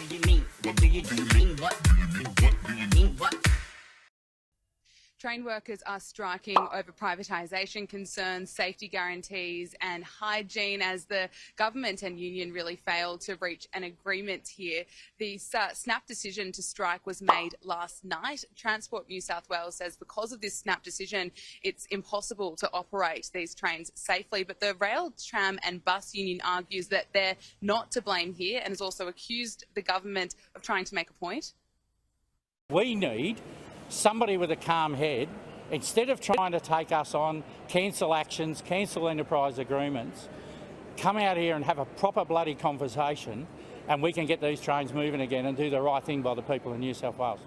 do you mean? What do you mean? What do you mean? What do you mean? What? Train workers are striking over privatisation concerns, safety guarantees and hygiene as the government and union really failed to reach an agreement here. The snap decision to strike was made last night. Transport New South Wales says because of this snap decision, it's impossible to operate these trains safely. But the Rail, Tram and Bus Union argues that they're not to blame here and has also accused the government of trying to make a point. We need somebody with a calm head, instead of trying to take us on, cancel actions, cancel enterprise agreements, come out here and have a proper bloody conversation and we can get these trains moving again and do the right thing by the people in New South Wales.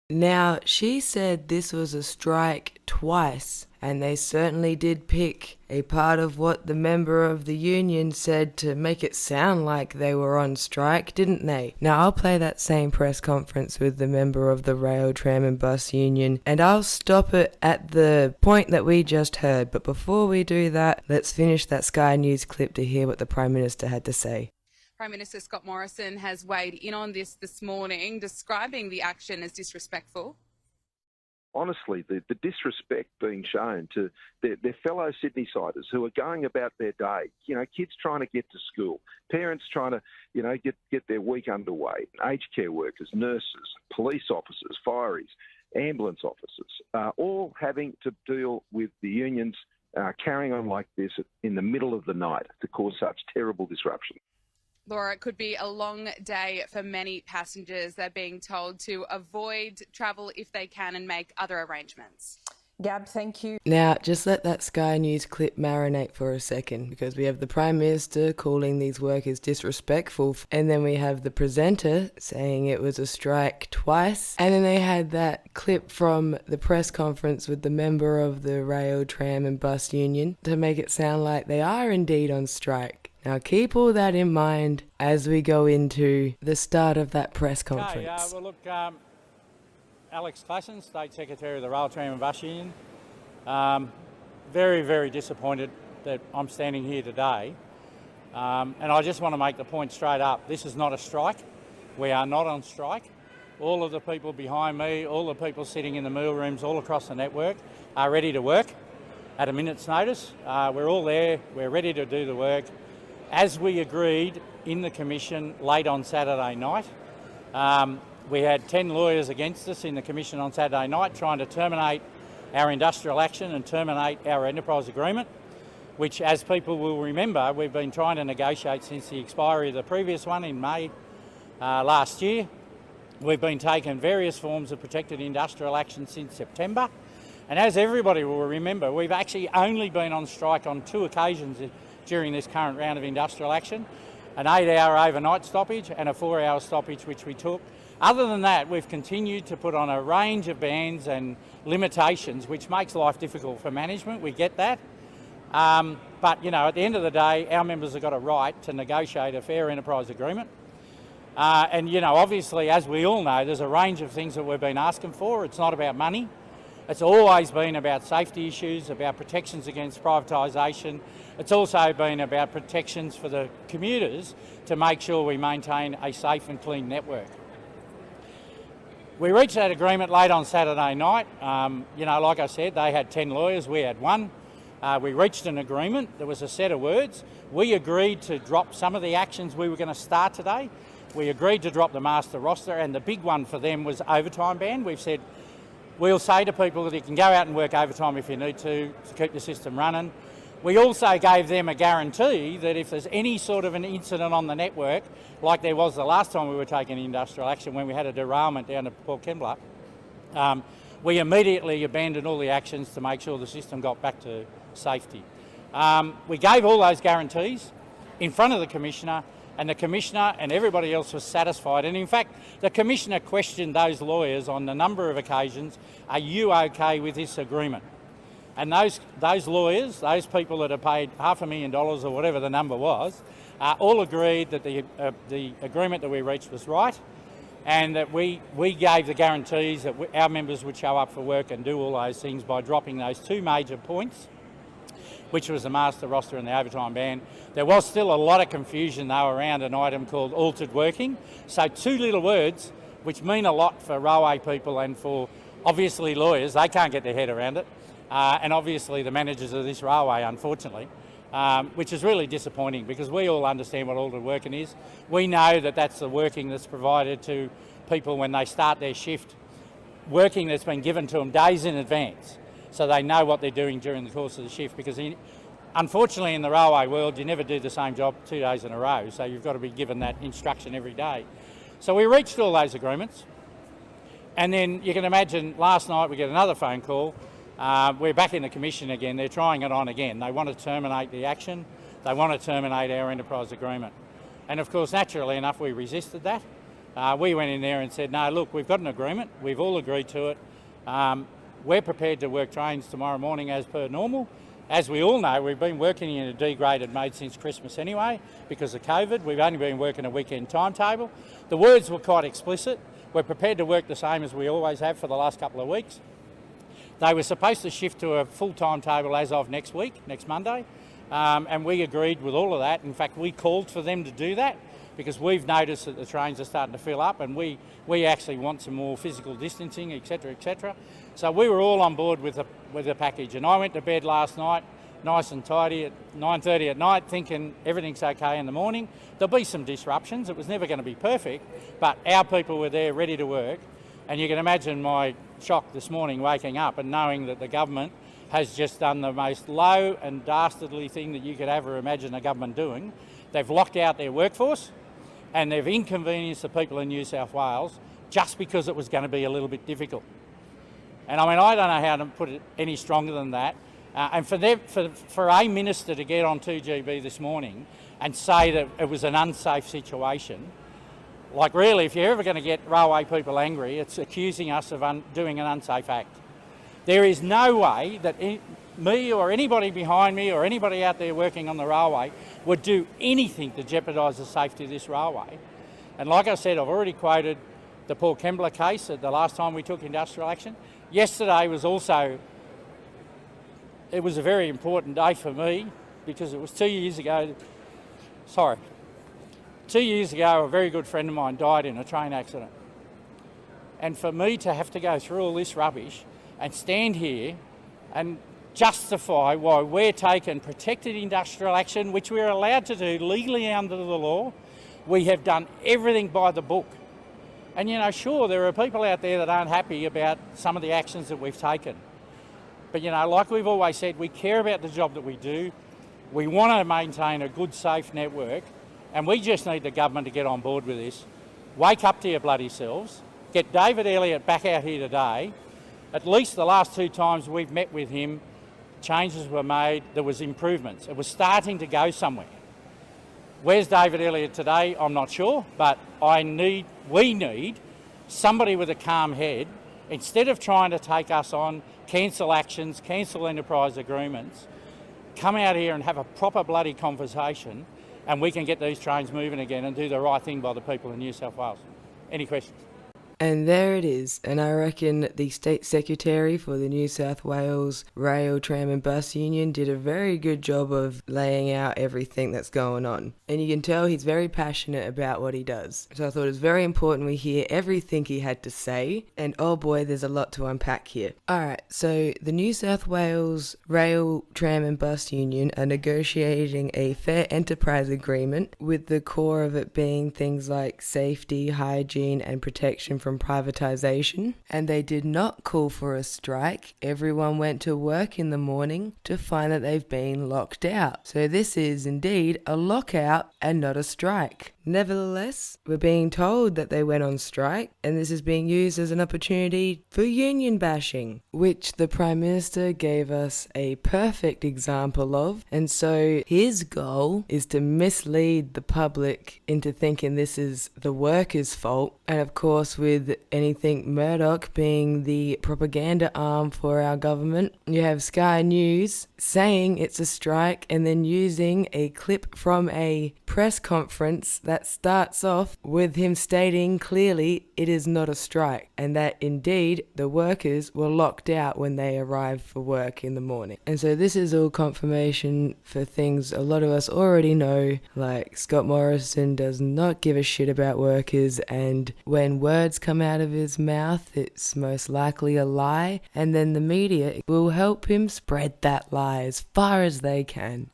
Now, she said this was a strike twice, and they certainly did pick a part of what the member of the union said to make it sound like they were on strike, didn't they? Now, I'll play that same press conference with the member of the Rail, Tram and Bus Union, and I'll stop it at the point that we just heard. But before we do that, let's finish that Sky News clip to hear what the Prime Minister had to say. Prime Minister Scott Morrison has weighed in on this morning, describing the action as disrespectful. Honestly, the disrespect being shown to their fellow Sydney-siders who are going about their day, kids trying to get to school, parents trying to, get their week underway, aged care workers, nurses, police officers, fireys, ambulance officers, all having to deal with the unions carrying on like this in the middle of the night to cause such terrible disruption. Laura, it could be a long day for many passengers. They're being told to avoid travel if they can and make other arrangements. Gab, thank you. Now, just let that Sky News clip marinate for a second, because we have the Prime Minister calling these workers disrespectful, and then we have the presenter saying it was a strike twice, and then they had that clip from the press conference with the member of the Rail, Tram and Bus Union to make it sound like they are indeed on strike. Now, keep all that in mind as we go into the start of that press conference. Okay, look, Alex Classen, State Secretary of the Rail, Tram and Bus Union. Very, very disappointed that I'm standing here today. And I just want to make the point straight up. This is not a strike. We are not on strike. All of the people behind me, all the people sitting in the meal rooms all across the network are ready to work at a minute's notice. We're all there. We're ready to do the work. As we agreed in the Commission late on Saturday night, we had 10 lawyers against us in the Commission on Saturday night trying to terminate our industrial action and terminate our enterprise agreement, which, as people will remember, we've been trying to negotiate since the expiry of the previous one in May last year. We've been taking various forms of protected industrial action since September. And as everybody will remember, we've actually only been on strike on 2 occasions during this current round of industrial action, an 8-hour overnight stoppage and a 4-hour stoppage which we took. Other than that, we've continued to put on a range of bans and limitations which makes life difficult for management. We get that. But, at the end of the day, our members have got a right to negotiate a fair enterprise agreement. And, obviously, as we all know, there's a range of things that we've been asking for. It's not about money. It's always been about safety issues, about protections against privatisation. It's also been about protections for the commuters to make sure we maintain a safe and clean network. We reached that agreement late on Saturday night. Like I said, they had 10 lawyers, we had 1. We reached an agreement. There was a set of words. We agreed to drop some of the actions we were going to start today. We agreed to drop the master roster, and the big one for them was overtime ban. We've said, we'll say to people that you can go out and work overtime if you need to keep the system running. We also gave them a guarantee that if there's any sort of an incident on the network, like there was the last time we were taking industrial action when we had a derailment down at Port Kembla, we immediately abandoned all the actions to make sure the system got back to safety. We gave all those guarantees in front of the Commissioner, and the Commissioner and everybody else was satisfied. And in fact, the Commissioner questioned those lawyers on a number of occasions, are you okay with this agreement? And those lawyers, those people that are paid $500,000 or whatever the number was, all agreed that the agreement that we reached was right, and that we gave the guarantees that our members would show up for work and do all those things by dropping those 2 major points. which was the master roster and the overtime ban. There was still a lot of confusion though around an item called altered working. So two little words which mean a lot for railway people and for obviously lawyers. They can't get their head around it. And obviously the managers of this railway, unfortunately, which is really disappointing because we all understand what altered working is. We know that that's the working that's provided to people when they start their shift, working that's been given to them days in advance, so they know what they're doing during the course of the shift, because unfortunately in the railway world you never do the same job 2 days in a row, so you've got to be given that instruction every day. So we reached all those agreements, and then you can imagine last night we get another phone call. We're back in the commission again. They're trying it on again. They want to terminate the action. They want to terminate our enterprise agreement. And of course, naturally enough, we resisted that. We went in there and said, no, look, we've got an agreement. We've all agreed to it. We're prepared to work trains tomorrow morning as per normal. As we all know, we've been working in a degraded mode since Christmas anyway because of COVID. We've only been working a weekend timetable. The words were quite explicit. We're prepared to work the same as we always have for the last couple of weeks. They were supposed to shift to a full timetable as of next week, next Monday, and we agreed with all of that. In fact, we called for them to do that because we've noticed that the trains are starting to fill up, and we actually want some more physical distancing, etc., etc. So we were all on board with the package, and I went to bed last night nice and tidy at 9:30 at night, thinking everything's okay in the morning. There'll be some disruptions. It was never going to be perfect, but our people were there ready to work. And you can imagine my shock this morning waking up and knowing that the government has just done the most low and dastardly thing that you could ever imagine a government doing. They've locked out their workforce and they've inconvenienced the people in New South Wales just because it was going to be a little bit difficult. And I mean, I don't know how to put it any stronger than that. And for a minister to get on 2GB this morning and say that it was an unsafe situation, like really, if you're ever going to get railway people angry, it's accusing us of doing an unsafe act. There is no way that me or anybody behind me or anybody out there working on the railway would do anything to jeopardise the safety of this railway. And like I said, I've already quoted the Port Kembla case at the last time we took industrial action. Yesterday was also, it was a very important day for me because it was 2 years ago, 2 years ago, a very good friend of mine died in a train accident. And for me to have to go through all this rubbish and stand here and justify why we're taking protected industrial action, which we're allowed to do legally under the law, we have done everything by the book. And you know, sure, there are people out there that aren't happy about some of the actions that we've taken. But you know, like we've always said, we care about the job that we do. We want to maintain a good, safe network. And we just need the government to get on board with this. Wake up to your bloody selves. Get David Elliott back out here today. At least the last 2 times we've met with him, changes were made, there was improvements. It was starting to go somewhere. Where's David Elliott today? I'm not sure, but we need somebody with a calm head. Instead of trying to take us on, cancel actions, cancel enterprise agreements, come out here and have a proper bloody conversation, and we can get these trains moving again and do the right thing by the people in New South Wales. Any questions? And there it is. And I reckon the State Secretary for the New South Wales Rail, Tram and Bus Union did a very good job of laying out everything that's going on. And you can tell he's very passionate about what he does. So I thought it was very important we hear everything he had to say. And oh boy, there's a lot to unpack here. Alright, so the New South Wales Rail, Tram and Bus Union are negotiating a fair enterprise agreement, with the core of it being things like safety, hygiene and protection from privatisation. And they did not call for a strike. Everyone went to work in the morning to find that they've been locked out. So this is indeed a lockout and not a strike. Nevertheless, we're being told that they went on strike, and this is being used as an opportunity for union bashing, which the Prime Minister gave us a perfect example of. And so his goal is to mislead the public into thinking this is the workers' fault. And of course, with anything Murdoch being the propaganda arm for our government, you have Sky News saying it's a strike and then using a clip from a press conference that that starts off with him stating clearly it is not a strike, and that indeed the workers were locked out when they arrived for work in the morning. And so this is all confirmation for things a lot of us already know, like Scott Morrison does not give a shit about workers, and when words come out of his mouth, it's most likely a lie, and then the media will help him spread that lie as far as they can.